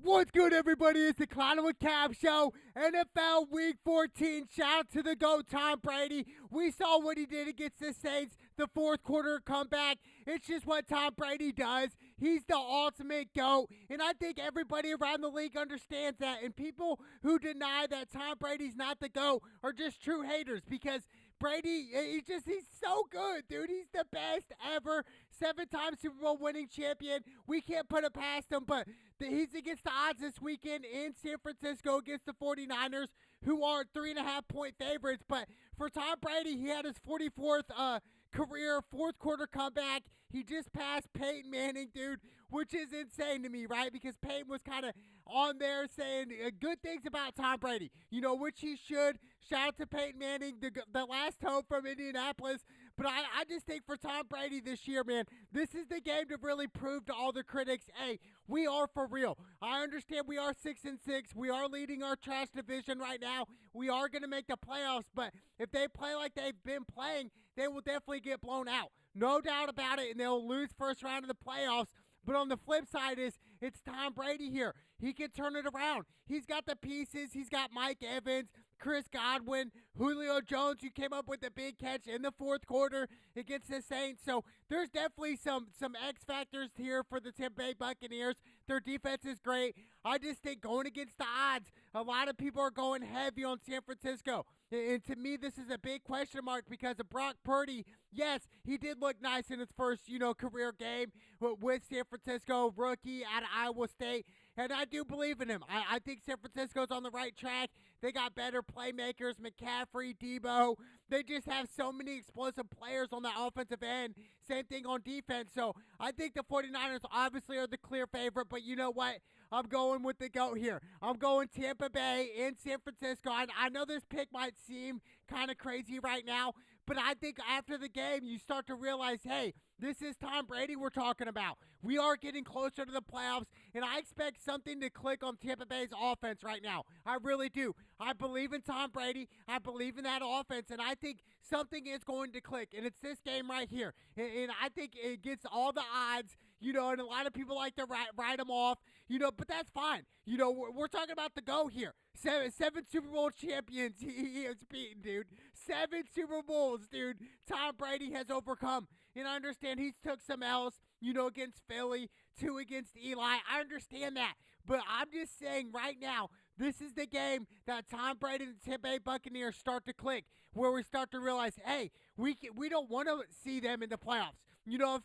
What's good, everybody? It's the Clown with Cap Show. NFL Week 14. Shout out to the GOAT, Tom Brady. We saw what he did against the Saints, the fourth quarter comeback. It's just what Tom Brady does. He's the ultimate GOAT, and I think everybody around the league understands that. And people who deny that Tom Brady's not the GOAT are just true haters because Brady, he's so good, dude. He's the best ever. 7-time Super Bowl winning champion. We can't put it past him, but he's against the odds this weekend in San Francisco against the 49ers, who are 3.5-point favorites. But for Tom Brady, he had his 44th career fourth quarter comeback. He just passed Peyton Manning, dude, which is insane to me, right? Because Peyton was kind of on there saying good things about Tom Brady, which he should. Shout out to Peyton Manning, the last hope from Indianapolis. But I just think for Tom Brady this year, man, this is the game to really prove to all the critics, hey, we are for real. I understand we are 6-6. We are leading our trash division right now. We are going to make the playoffs, but if they play like they've been playing, they will definitely get blown out. No doubt about it, and they'll lose first round of the playoffs. But on the flip side it's Tom Brady here. He can turn it around. He's got the pieces. He's got Mike Evans, Chris Godwin, Julio Jones, who came up with a big catch in the fourth quarter against the Saints. So there's definitely some X factors here for the Tampa Bay Buccaneers. Their defense is great. I just think going against the odds, a lot of people are going heavy on San Francisco. And to me, this is a big question mark because of Brock Purdy. Yes, he did look nice in his first, career game with San Francisco, rookie out of Iowa State. And I do believe in him. I think San Francisco's on the right track. They got better playmakers, McCaffrey, Debo. They just have so many explosive players on the offensive end. Same thing on defense. So I think the 49ers obviously are the clear favorite. But you know what? I'm going with the GOAT here. I'm going Tampa Bay in San Francisco. I know this pick might seem kind of crazy right now, but I think after the game, you start to realize, hey, this is Tom Brady we're talking about. We are getting closer to the playoffs, and I expect something to click on Tampa Bay's offense right now. I really do. I believe in Tom Brady. I believe in that offense, and I think something is going to click, and it's this game right here. And I think it gets all the odds, and a lot of people like to write them off, but that's fine. We're talking about the GOAT here. Seven Super Bowl champions he has beaten, dude. 7 Super Bowls, dude. Tom Brady has overcome. And I understand he's took some L's, against Philly, 2 against Eli. I understand that. But I'm just saying right now, this is the game that Tom Brady and the Tampa Bay Buccaneers start to click, where we start to realize, hey, we don't want to see them in the playoffs.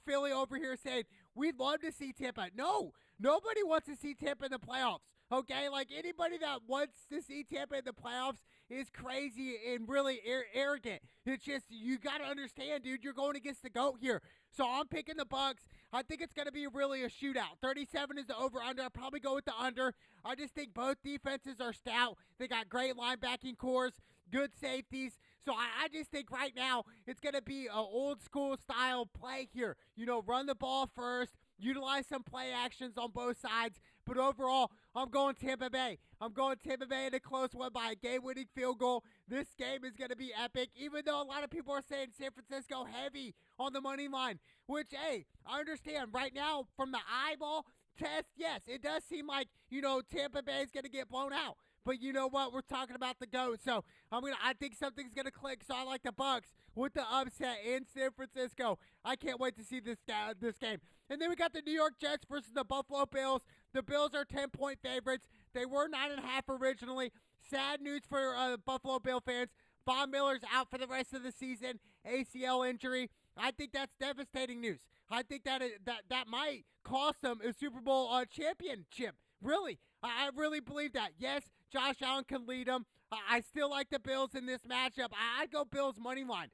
Philly over here saying, we'd love to see Tampa. No, nobody wants to see Tampa in the playoffs. Okay, like anybody that wants to see Tampa in the playoffs is crazy and really arrogant. It's just, you got to understand, dude, you're going against the GOAT here. So I'm picking the Bucs. I think it's going to be really a shootout. 37 is the over-under. I'll probably go with the under. I just think both defenses are stout. They got great linebacking cores, good safeties. So I just think right now it's going to be an old-school style play here. Run the ball first. Utilize some play actions on both sides. But overall, I'm going Tampa Bay. I'm going Tampa Bay in a close one by a game-winning field goal. This game is going to be epic, even though a lot of people are saying San Francisco heavy on the money line, which, hey, I understand. Right now, from the eyeball test, yes, it does seem like, Tampa Bay is going to get blown out. But you know what? We're talking about the GOAT. So I think something's gonna click. So I like the Bucs with the upset in San Francisco. I can't wait to see this game. And then we got the New York Jets versus the Buffalo Bills. The Bills are 10-point favorites. They were 9.5 originally. Sad news for Buffalo Bill fans. Von Miller's out for the rest of the season. ACL injury. I think that's devastating news. I think that might cost them a Super Bowl championship. Really, I really believe that. Yes, Josh Allen can lead them. I still like the Bills in this matchup. I'd go Bills money line.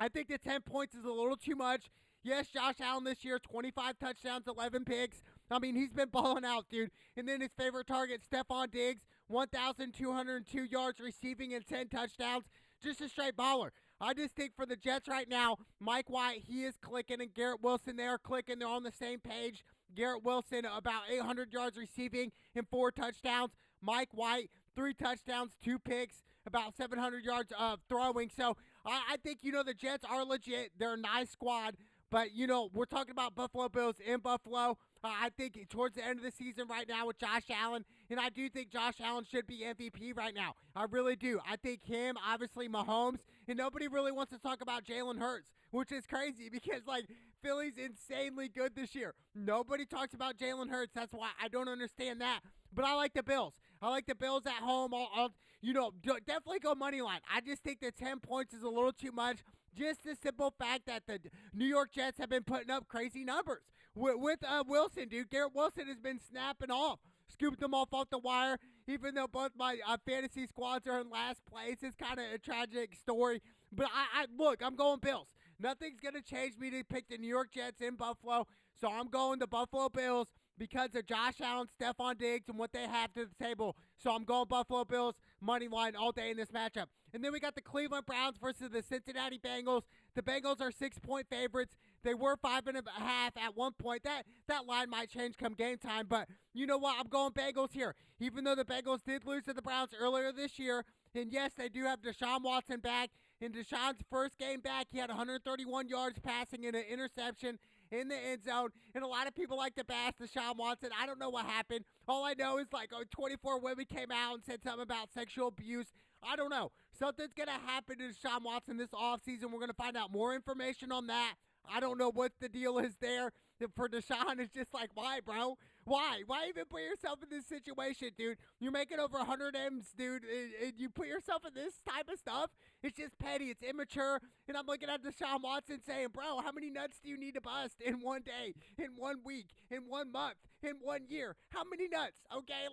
I think the 10 points is a little too much. Yes, Josh Allen this year, 25 touchdowns, 11 picks. I mean, he's been balling out, dude. And then his favorite target, Stephon Diggs, 1,202 yards receiving and 10 touchdowns. Just a straight baller. I just think for the Jets right now, Mike White, he is clicking, and Garrett Wilson, they are clicking. They're on the same page. Garrett Wilson, about 800 yards receiving and 4 touchdowns. Mike White, 3 touchdowns, 2 picks, about 700 yards throwing. So I think, the Jets are legit. They're a nice squad. But, we're talking about Buffalo Bills in Buffalo. I think towards the end of the season right now with Josh Allen, and I do think Josh Allen should be MVP right now. I really do. I think him, obviously Mahomes, and nobody really wants to talk about Jalen Hurts, which is crazy because, like, Philly's insanely good this year. Nobody talks about Jalen Hurts. That's why I don't understand that. But I like the Bills. I like the Bills at home. Definitely go money line. I just think that 10 points is a little too much. Just the simple fact that the New York Jets have been putting up crazy numbers with Wilson, dude. Garrett Wilson has been snapping off, scooped them off the wire. Even though both my fantasy squads are in last place, it's kind of a tragic story. But look, I'm going Bills. Nothing's gonna change me to pick the New York Jets in Buffalo, so I'm going the Buffalo Bills because of Josh Allen, Stephon Diggs, and what they have to the table. So I'm going Buffalo Bills money line all day in this matchup. And then we got the Cleveland Browns versus the Cincinnati Bengals. The Bengals are 6-point favorites. They were 5.5 at one point. That line might change come game time, but you know what? I'm going Bengals here. Even though the Bengals did lose to the Browns earlier this year, and yes, they do have Deshaun Watson back. In Deshaun's first game back, he had 131 yards passing and an interception in the end zone. And a lot of people like to bash Deshaun Watson. I don't know what happened. All I know is 24 women came out and said something about sexual abuse. I don't know. Something's going to happen to Deshaun Watson this offseason. We're going to find out more information on that. I don't know what the deal is there. For Deshaun, it's just like, why, bro? Why? Why even put yourself in this situation, dude? You're making over 100 M's, dude, and you put yourself in this type of stuff? It's just petty. It's immature. And I'm looking at Deshaun Watson saying, bro, how many nuts do you need to bust in one day, in 1 week, in 1 month, in 1 year? How many nuts? Okay,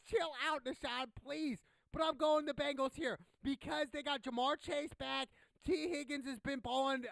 chill out, Deshaun, please. But I'm going the Bengals here because they got Jamar Chase back. T. Higgins has been balling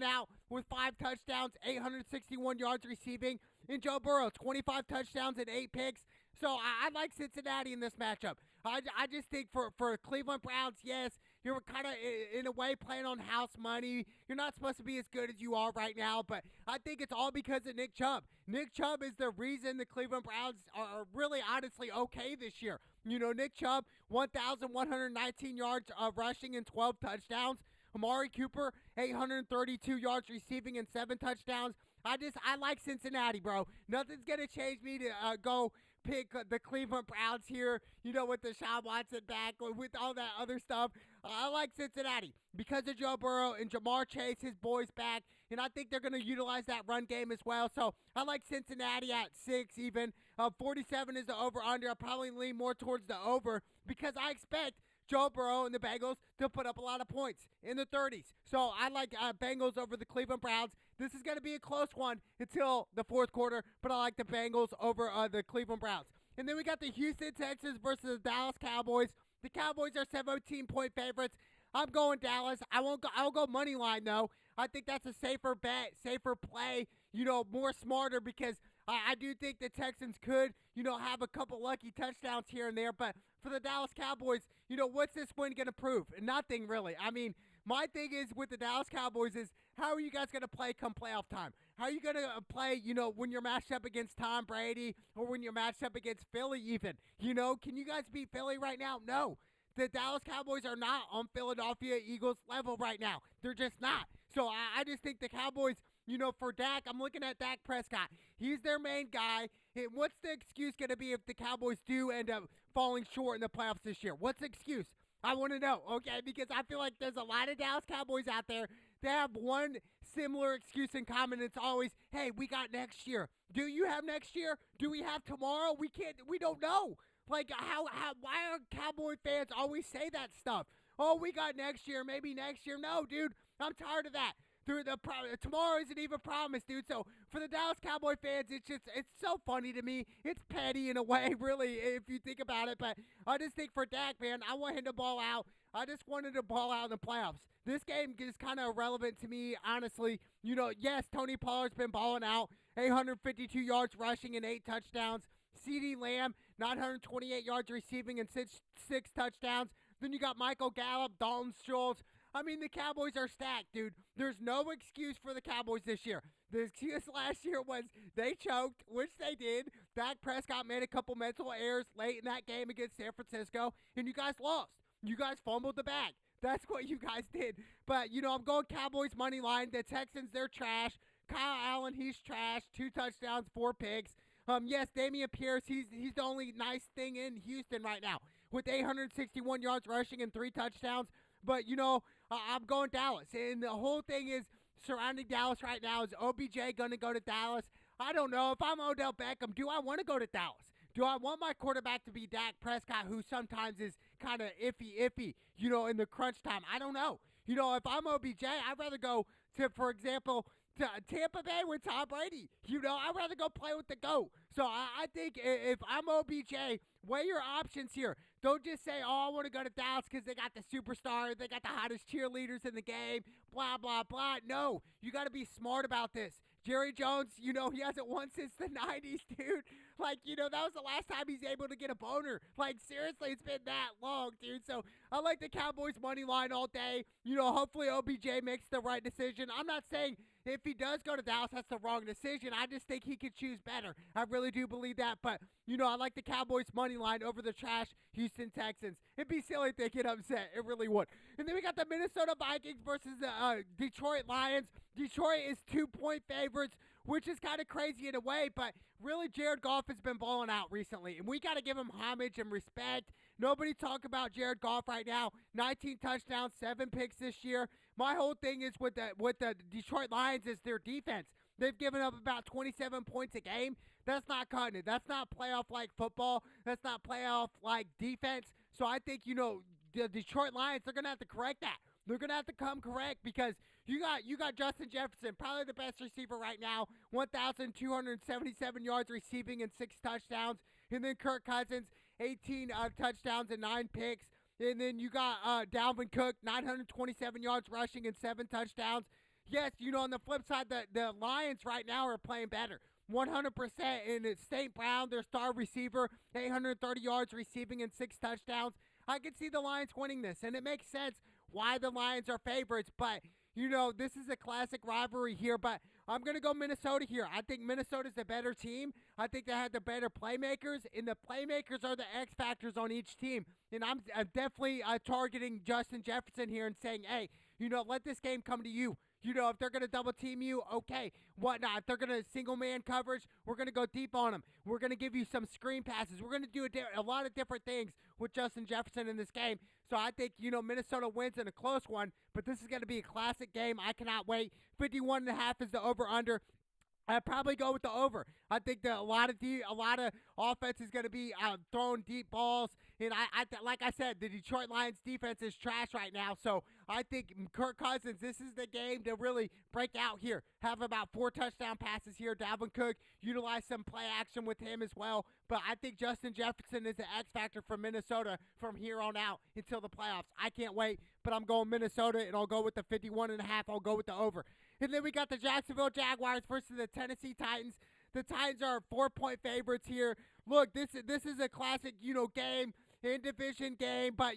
out with 5 touchdowns, 861 yards receiving. And Joe Burrow, 25 touchdowns and 8 picks. So I like Cincinnati in this matchup. I just think for Cleveland Browns, yes, you're kind of, in a way, playing on house money. You're not supposed to be as good as you are right now, but I think it's all because of Nick Chubb. Nick Chubb is the reason the Cleveland Browns are really, honestly, okay this year. You know, Nick Chubb, 1,119 yards rushing and 12 touchdowns. Amari Cooper, 832 yards receiving and 7 touchdowns. I like Cincinnati, bro. Nothing's going to change me to go pick the Cleveland Browns here, with Deshaun Watson back, with all that other stuff. I like Cincinnati because of Joe Burrow and Jamar Chase, his boys back, and I think they're going to utilize that run game as well. So I like Cincinnati at 6 even. 47 is the over-under. I'll probably lean more towards the over because I expect Joe Burrow and the Bengals to put up a lot of points in the 30s. So I like Bengals over the Cleveland Browns. This is going to be a close one until the fourth quarter, but I like the Bengals over the Cleveland Browns. And then we got the Houston Texans versus the Dallas Cowboys. The Cowboys are 17-point favorites. I'm going Dallas. I'll go money line, though. I think that's a safer bet, safer play, more smarter because I do think the Texans could, have a couple lucky touchdowns here and there. But for the Dallas Cowboys, what's this win going to prove? Nothing, really. I mean, my thing is with the Dallas Cowboys is how are you guys going to play come playoff time? How are you going to play, when you're matched up against Tom Brady or when you're matched up against Philly even? Can you guys beat Philly right now? No. The Dallas Cowboys are not on Philadelphia Eagles level right now. They're just not. So I just think the Cowboys, for Dak, I'm looking at Dak Prescott. He's their main guy. And what's the excuse going to be if the Cowboys do end up falling short in the playoffs this year? What's the excuse? I want to know, okay? Because I feel like there's a lot of Dallas Cowboys out there that have one similar excuse in common. It's always, hey, we got next year. Do you have next year? Do we have tomorrow? We don't know. Why are Cowboy fans always say that stuff? Oh, we got next year, maybe next year. No, dude, I'm tired of that. Tomorrow isn't even promised, dude. So for the Dallas Cowboy fans, it's so funny to me. It's petty in a way, really, if you think about it. But I just think for Dak, man, I want him to ball out. I just wanted to ball out in the playoffs. This game is kind of irrelevant to me, honestly. Yes, Tony Pollard's been balling out. 852 yards rushing and 8 touchdowns. CeeDee Lamb, 928 yards receiving and 6 touchdowns. Then you got Michael Gallup, Dalton Schultz. I mean, the Cowboys are stacked, dude. There's no excuse for the Cowboys this year. The excuse last year was they choked, which they did. Dak Prescott made a couple mental errors late in that game against San Francisco, and you guys lost. You guys fumbled the bag. That's what you guys did. But, I'm going Cowboys money line. The Texans, they're trash. Kyle Allen, he's trash. 2 touchdowns, 4 picks. Yes, Damian Pierce, he's the only nice thing in Houston right now with 861 yards rushing and 3 touchdowns. But, I'm going Dallas. And the whole thing is surrounding Dallas right now. Is OBJ going to go to Dallas? I don't know. If I'm Odell Beckham, do I want to go to Dallas? Do I want my quarterback to be Dak Prescott, who sometimes is kind of iffy, in the crunch time? I don't know. If I'm OBJ, I'd rather go to, for example, to Tampa Bay with Tom Brady. I'd rather go play with the GOAT. So I think if I'm OBJ, weigh your options here. Don't just say, I want to go to Dallas because they got the superstar, they got the hottest cheerleaders in the game, blah, blah, blah. No, you got to be smart about this. Jerry Jones, he hasn't won since the 90s, dude. That was the last time he's able to get a boner. Seriously, it's been that long, dude. So I like the Cowboys money line all day. Hopefully OBJ makes the right decision. I'm not saying if he does go to Dallas, that's the wrong decision. I just think he could choose better. I really do believe that. But, I like the Cowboys money line over the trash Houston Texans. It'd be silly if they get upset. It really would. And then we got the Minnesota Vikings versus the Detroit Lions. Detroit is 2-point favorites, which is kind of crazy in a way, but really Jared Goff has been balling out recently, and we got to give him homage and respect. Nobody talk about Jared Goff right now. 19 touchdowns, 7 picks this year. My whole thing is with the Detroit Lions is their defense. They've given up about 27 points a game. That's not cutting it. That's not playoff-like football. That's not playoff-like defense. So I think, the Detroit Lions, they're going to have to correct that. They're going to have to come correct because you got Justin Jefferson, probably the best receiver right now, 1,277 yards receiving and 6 touchdowns. And then Kirk Cousins, 18 touchdowns and 9 picks. And then you got Dalvin Cook, 927 yards rushing and 7 touchdowns. Yes, on the flip side, the Lions right now are playing better. 100%, and it's St. Brown, their star receiver, 830 yards receiving and 6 touchdowns. I can see the Lions winning this, and it makes sense why the Lions are favorites, but, this is a classic rivalry here, but I'm going to go Minnesota here. I think Minnesota's the better team. I think they have the better playmakers, and the playmakers are the X factors on each team, and I'm definitely targeting Justin Jefferson here and saying, hey, let this game come to you. If they're going to double team you, okay, whatnot. If they're going to single man coverage, we're going to go deep on them. We're going to give you some screen passes. We're going to do a lot of different things with Justin Jefferson in this game. So I think, Minnesota wins in a close one, but this is going to be a classic game. I cannot wait. 51.5 is the over-under. I'd probably go with the over. I think that a lot of offense is going to be throwing deep balls. And like I said, the Detroit Lions defense is trash right now. So I think Kirk Cousins, this is the game to really break out here. Have about 4 touchdown passes here. Dalvin Cook, utilize some play action with him as well. But I think Justin Jefferson is the X factor for Minnesota from here on out until the playoffs. I can't wait, but I'm going Minnesota, and I'll go with the 51.5. I'll go with the over. And then we got the Jacksonville Jaguars versus the Tennessee Titans. The Titans are 4-point favorites here. Look, this is a classic, game, in-division game. But,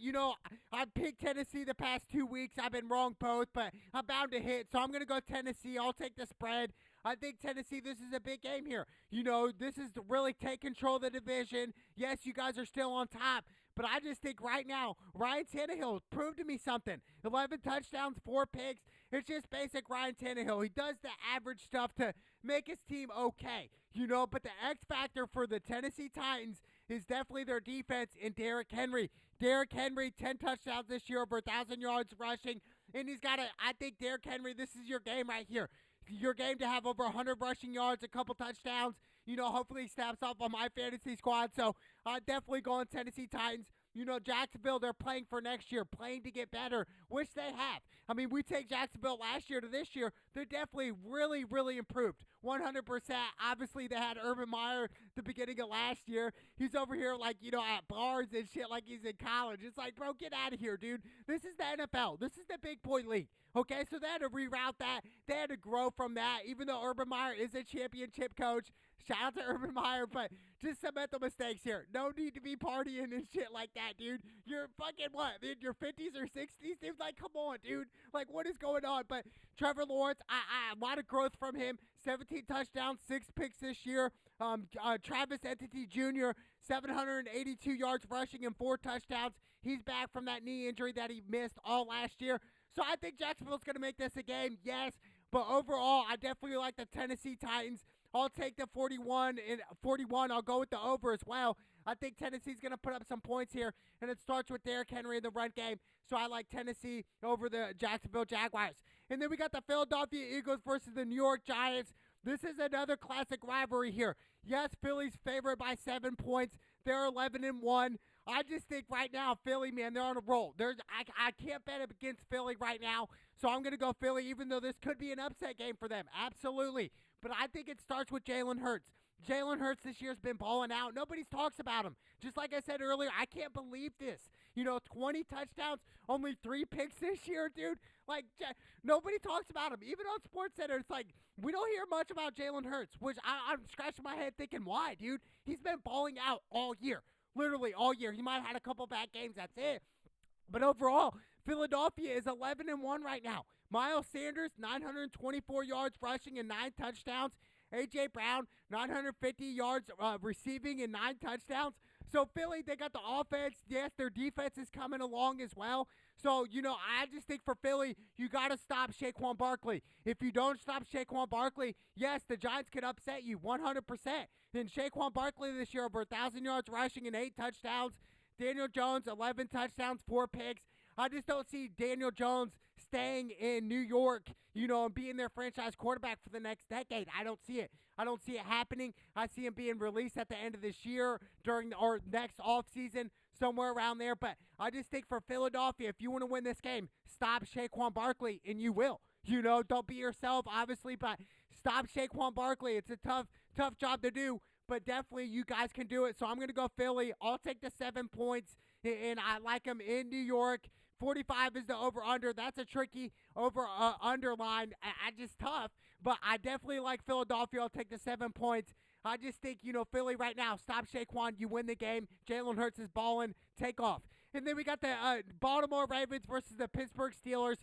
I picked Tennessee the past 2 weeks. I've been wrong both, but I'm bound to hit. So I'm going to go Tennessee. I'll take the spread. I think Tennessee, this is a big game here. This is to really take control of the division. Yes, you guys are still on top. But I just think right now, Ryan Tannehill proved to me something. 11 touchdowns, 4 picks. It's just basic Ryan Tannehill. He does the average stuff to make his team okay, But the X factor for the Tennessee Titans is definitely their defense and Derrick Henry. Derrick Henry, 10 touchdowns this year, over 1,000 yards rushing. And I think Derrick Henry, this is your game right here. Your game to have over 100 rushing yards, a couple touchdowns. Hopefully he snaps off on my fantasy squad. So definitely going Tennessee Titans. Jacksonville, they're playing for next year, playing to get better, which they have. I mean, we take Jacksonville last year to this year. They're definitely really, really improved. 100%. Obviously, they had Urban Meyer the beginning of last year. He's over here at bars and shit like he's in college. It's like, bro, get out of here, dude. This is the NFL. This is the big boy league. Okay, so they had to reroute that. They had to grow from that, even though Urban Meyer is a championship coach. Shout out to Urban Meyer, but just some mental mistakes here. No need to be partying and shit like that, dude. You're fucking what? In your 50s or 60s? Dude, come on, dude. What is going on? But Trevor Lawrence, a lot of growth from him. 17 touchdowns, 6 picks this year. Travis Etienne Jr., 782 yards rushing and 4 touchdowns. He's back from that knee injury that he missed all last year. So I think Jacksonville's going to make this a game, yes. But overall, I definitely like the Tennessee Titans. I'll take the 41. I'll go with the over as well. I think Tennessee's going to put up some points here, and it starts with Derrick Henry in the run game. So I like Tennessee over the Jacksonville Jaguars. And then we got the Philadelphia Eagles versus the New York Giants. This is another classic rivalry here. Yes, Philly's favored by 7 points. They're 11-1. I just think right now, Philly, man, they're on a roll. I can't bet against Philly right now, so I'm going to go Philly, even though this could be an upset game for them. Absolutely. But I think it starts with Jalen Hurts. Jalen Hurts this year's been balling out. Nobody talks about him. Just like I said earlier, I can't believe this. 20 touchdowns, only 3 picks this year, dude. Like, nobody talks about him. Even on SportsCenter, it's like, we don't hear much about Jalen Hurts, which I'm scratching my head thinking, why, dude? He's been balling out all year. Literally all year. He might have had a couple bad games, that's it. But overall, Philadelphia is 11-1 right now. Miles Sanders, 924 yards rushing and 9 touchdowns. A.J. Brown, 950 yards receiving and 9 touchdowns. So Philly, they got the offense. Yes, their defense is coming along as well. So, I just think for Philly, you got to stop Saquon Barkley. If you don't stop Saquon Barkley, yes, the Giants could upset you 100%. Then Saquon Barkley this year, over 1,000 yards rushing and 8 touchdowns. Daniel Jones, 11 touchdowns, 4 picks. I just don't see Daniel Jones staying in New York, and being their franchise quarterback for the next decade. I don't see it. I don't see it happening. I see him being released at the end of this year or next offseason, somewhere around there. But I just think for Philadelphia, if you want to win this game, stop Saquon Barkley, and you will. Don't be yourself, obviously, but stop Saquon Barkley. It's a tough job to do, but definitely you guys can do it. So I'm going to go Philly. I'll take the 7 points, and I like them in New York. 45 is the over-under. That's a tricky underline. I just tough, but I definitely like Philadelphia. I'll take the 7 points. I just think, Philly right now, stop Saquon. You win the game. Jalen Hurts is balling. Take off. And then we got the Baltimore Ravens versus the Pittsburgh Steelers.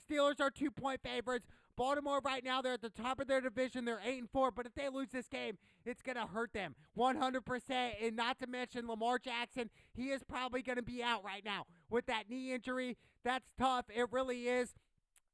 Steelers are 2-point favorites. Baltimore right now, they're at the top of their division. They're 8-4, but if they lose this game, it's going to hurt them 100%. And not to mention Lamar Jackson, he is probably going to be out right now with that knee injury. That's tough. It really is.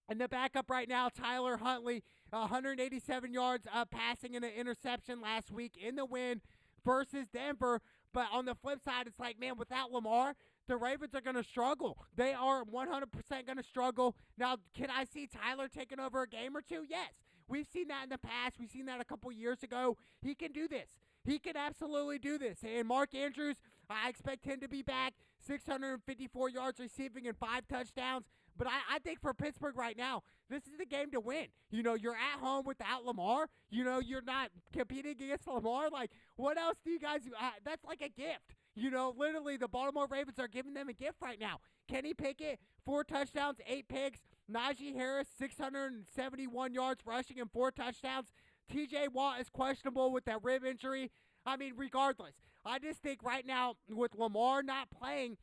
And the backup right now, Tyler Huntley, 187 yards passing and an interception last week in the win versus Denver. But on the flip side, it's like, man, without Lamar, the Ravens are going to struggle. They are 100% going to struggle. Now, can I see Tyler taking over a game or two? Yes. We've seen that in the past. We've seen that a couple years ago. He can do this. He can absolutely do this. And Mark Andrews, I expect him to be back. 654 yards receiving and 5 touchdowns. But I think for Pittsburgh right now, this is the game to win. You're at home without Lamar. You're not competing against Lamar. Like, what else do you guys – that's like a gift. Literally the Baltimore Ravens are giving them a gift right now. Kenny Pickett, 4 touchdowns, 8 picks. Najee Harris, 671 yards rushing and 4 touchdowns. TJ Watt is questionable with that rib injury. I mean, regardless, I just think right now with Lamar not playing,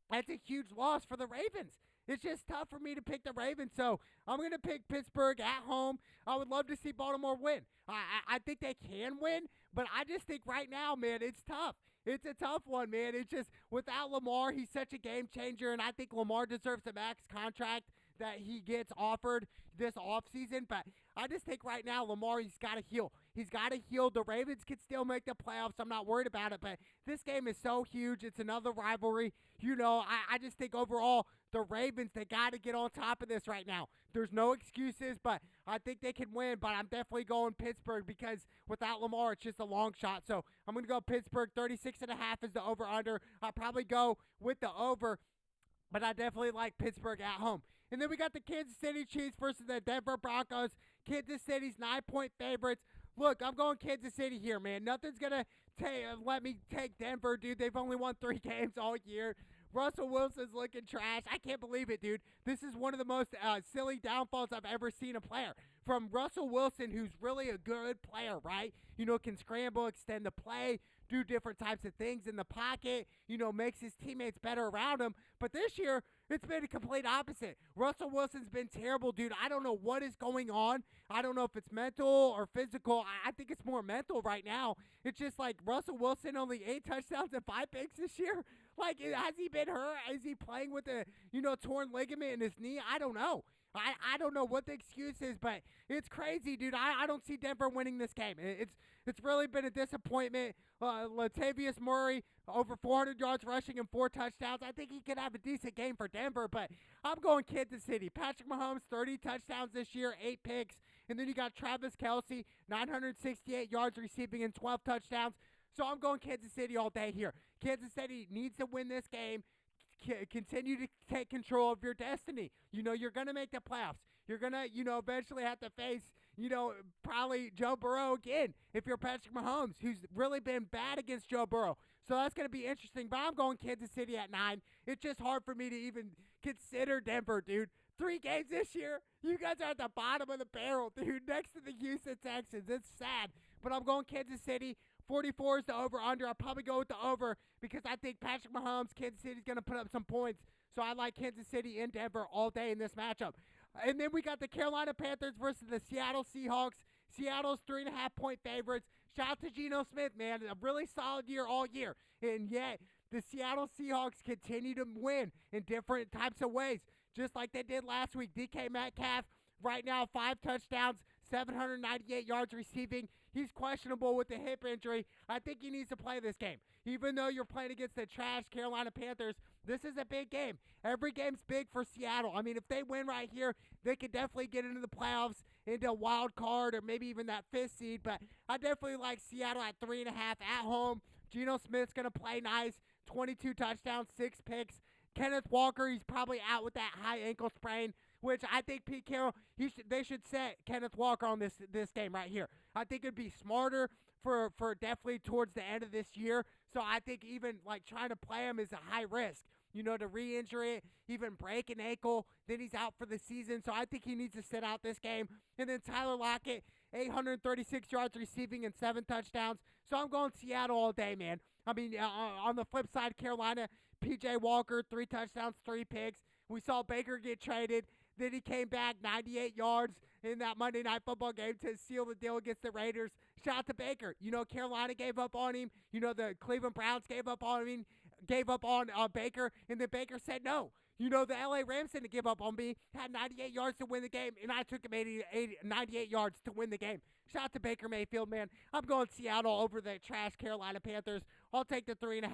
that's a huge loss for the Ravens. It's just tough for me to pick the Ravens, so I'm going to pick Pittsburgh at home. I would love to see Baltimore win. I think they can win, but I just think right now, man, it's tough. It's a tough one, man. It's just without Lamar, he's such a game changer, and I think Lamar deserves the max contract that he gets offered this offseason. But I just think right now, Lamar, he's got to heal. He's got to heal. The Ravens can still make the playoffs. I'm not worried about it, but this game is so huge. It's another rivalry. I just think overall, the Ravens, they got to get on top of this right now. There's no excuses, but I think they can win. But I'm definitely going Pittsburgh because without Lamar, it's just a long shot. So I'm going to go Pittsburgh. 36.5 is the over-under. I'll probably go with the over, but I definitely like Pittsburgh at home. And then we got the Kansas City Chiefs versus the Denver Broncos. Kansas City's 9-point favorites. Look, I'm going Kansas City here, man. Nothing's going to let me take Denver, dude. They've only won 3 games all year. Russell Wilson's looking trash. I can't believe it, dude. This is one of the most silly downfalls I've ever seen a player. From Russell Wilson, who's really a good player, right? Can scramble, extend the play, do different types of things in the pocket, makes his teammates better around him. But this year, it's been a complete opposite. Russell Wilson's been terrible, dude. I don't know what is going on. I don't know if it's mental or physical. I think it's more mental right now. It's just like Russell Wilson only 8 touchdowns and 5 picks this year. Like, has he been hurt? Is he playing with a, torn ligament in his knee? I don't know. I don't know what the excuse is, but it's crazy, dude. I don't see Denver winning this game. It's really been a disappointment. Latavius Murray, over 400 yards rushing and 4 touchdowns. I think he could have a decent game for Denver, but I'm going Kansas City. Patrick Mahomes, 30 touchdowns this year, 8 picks. And then you got Travis Kelce, 968 yards receiving and 12 touchdowns. So I'm going Kansas City all day here. Kansas City needs to win this game. Continue to take control of your destiny. You're going to make the playoffs. You're going to, eventually have to face, probably Joe Burrow again if you're Patrick Mahomes, who's really been bad against Joe Burrow. So that's going to be interesting. But I'm going Kansas City at 9. It's just hard for me to even consider Denver, dude. 3 games this year. You guys are at the bottom of the barrel, dude, next to the Houston Texans. It's sad. But I'm going Kansas City. 44 is the over-under. I'll probably go with the over because I think Patrick Mahomes, Kansas City is going to put up some points. So I like Kansas City in Denver all day in this matchup. And then we got the Carolina Panthers versus the Seattle Seahawks. Seattle's 3.5-point favorites. Shout out to Geno Smith, man. A really solid year all year. And yet, the Seattle Seahawks continue to win in different types of ways, just like they did last week. DK Metcalf, right now, 5 touchdowns, 798 yards receiving. He's questionable with the hip injury. I think he needs to play this game. Even though you're playing against the trash Carolina Panthers, this is a big game. Every game's big for Seattle. I mean, if they win right here, they could definitely get into the playoffs, into a wild card, or maybe even that 5th seed. But I definitely like Seattle at 3.5 at home. Geno Smith's going to play nice. 22 touchdowns, 6 picks. Kenneth Walker, he's probably out with that high ankle sprain, which I think Pete Carroll, they should set Kenneth Walker on this game right here. I think it'd be smarter for definitely towards the end of this year. So I think even like trying to play him is a high risk, to re-injure it, even break an ankle, then he's out for the season. So I think he needs to sit out this game. And then Tyler Lockett, 836 yards receiving and 7 touchdowns. So I'm going Seattle all day, man. I mean, on the flip side, Carolina, P.J. Walker, 3 touchdowns, 3 picks. We saw Baker get traded. Then he came back 98 yards in that Monday Night Football game to seal the deal against the Raiders. Shout out to Baker. Carolina gave up on him. The Cleveland Browns gave up on him, gave up on Baker, and then Baker said no. The L.A. Rams didn't give up on me, had 98 yards to win the game, and I took him 98 yards to win the game. Shout out to Baker Mayfield, man. I'm going Seattle over the trash Carolina Panthers. I'll take the 3.5.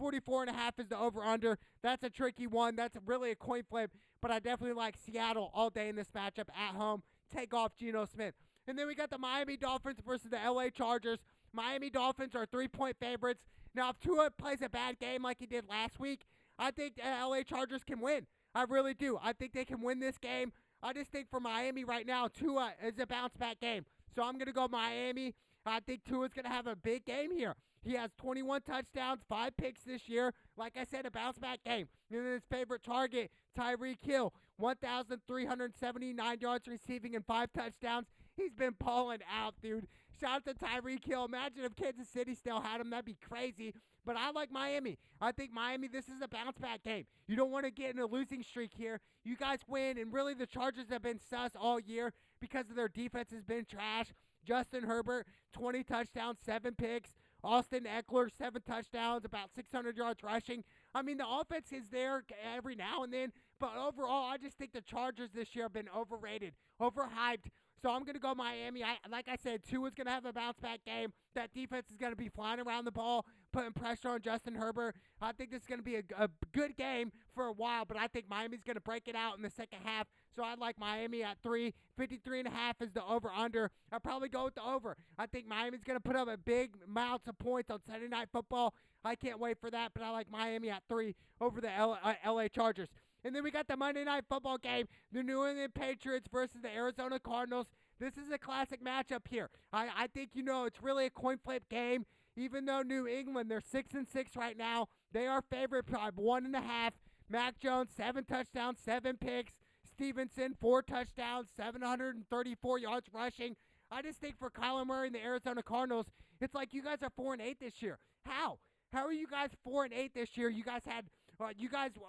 44.5 is the over-under. That's a tricky one. That's really a coin flip, but I definitely like Seattle all day in this matchup at home. Take off Geno Smith. And then we got the Miami Dolphins versus the LA Chargers. Miami Dolphins are 3-point favorites. Now, if Tua plays a bad game like he did last week, I think the LA Chargers can win. I really do. I think they can win this game. I just think for Miami right now, Tua is a bounce-back game. So I'm going to go Miami. I think Tua's going to have a big game here. He has 21 touchdowns, 5 picks this year. Like I said, a bounce-back game. And then his favorite target, Tyreek Hill, 1,379 yards receiving and 5 touchdowns. He's been balling out, dude. Shout out to Tyreek Hill. Imagine if Kansas City still had him. That'd be crazy. But I like Miami. I think Miami, this is a bounce-back game. You don't want to get in a losing streak here. You guys win, and really the Chargers have been sus all year because of their defense has been trash. Justin Herbert, 20 touchdowns, 7 picks. Austin Eckler, 7 touchdowns, about 600 yards rushing. I mean, the offense is there every now and then, but overall, I just think the Chargers this year have been overrated, overhyped. So I'm going to go Miami. Like I said, Tua's going to have a bounce-back game. That defense is going to be flying around the ball, putting pressure on Justin Herbert. I think this is going to be a good game for a while, but I think Miami's going to break it out in the second half. So I like Miami at 3. 53.5 is the over-under. I'll probably go with the over. I think Miami's going to put up a big amount of points on Sunday Night Football. I can't wait for that, but I like Miami at 3 over the LA Chargers. And then we got the Monday Night Football game, the New England Patriots versus the Arizona Cardinals. This is a classic matchup here. I think, it's really a coin flip game. Even though New England, they're 6-6 right now, they are favored by 1.5. Mac Jones, 7 touchdowns, 7 picks. Stevenson, 4 touchdowns, 734 yards rushing. I just think for Kyler Murray and the Arizona Cardinals, it's like you guys are 4-8 this year. How? How are you guys 4-8 this year? You guys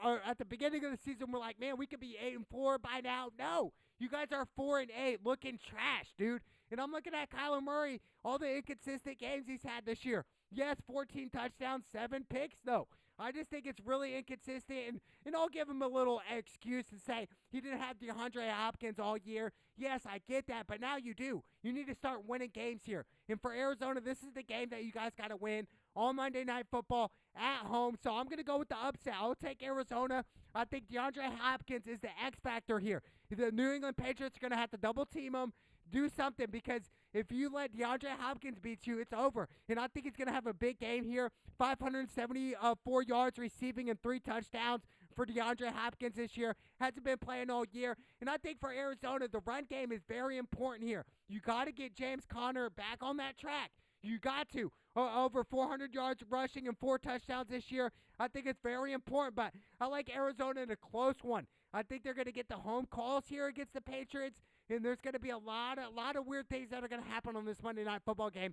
are at the beginning of the season were like, man, we could be 8-4 by now. No, you guys are 4-8, looking trash, dude. And I'm looking at Kyler Murray, all the inconsistent games he's had this year. Yes, 14 touchdowns, 7 picks. No, I just think it's really inconsistent, and I'll give him a little excuse and say he didn't have DeAndre Hopkins all year. Yes, I get that, but now you do. You need to start winning games here. And for Arizona, this is the game that you guys got to win on Monday Night Football at home. So I'm going to go with the upset. I'll take Arizona. I think DeAndre Hopkins is the X factor here. The New England Patriots are going to have to double team him. Do something, because if you let DeAndre Hopkins beat you, it's over. And I think he's going to have a big game here. 574 yards receiving and 3 touchdowns for DeAndre Hopkins this year. Hasn't been playing all year. And I think for Arizona, the run game is very important here. You got to get James Conner back on that track. You got to. Over 400 yards rushing and 4 touchdowns this year. I think it's very important, but I like Arizona in a close one. I think they're going to get the home calls here against the Patriots, and there's going to be a lot of weird things that are going to happen on this Monday Night Football game.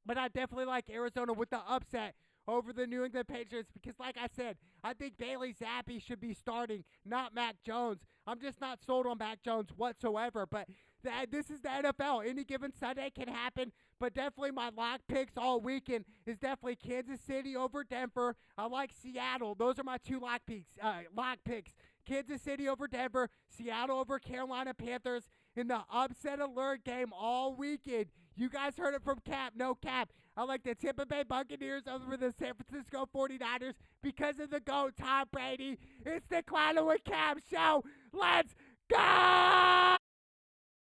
But I definitely like Arizona with the upset over the New England Patriots because, like I said, I think Bailey Zappi should be starting, not Mac Jones. I'm just not sold on Mac Jones whatsoever, but this is the NFL. Any given Sunday can happen, but definitely my lock picks all weekend is definitely Kansas City over Denver. I like Seattle. Those are my 2 lock picks. Kansas City over Denver, Seattle over Carolina Panthers in the upset alert game all weekend. You guys heard it from Cap, no cap. I like the Tampa Bay Buccaneers over the San Francisco 49ers because of the GOAT, Tom Brady. It's the Clown with Cap show. Let's go!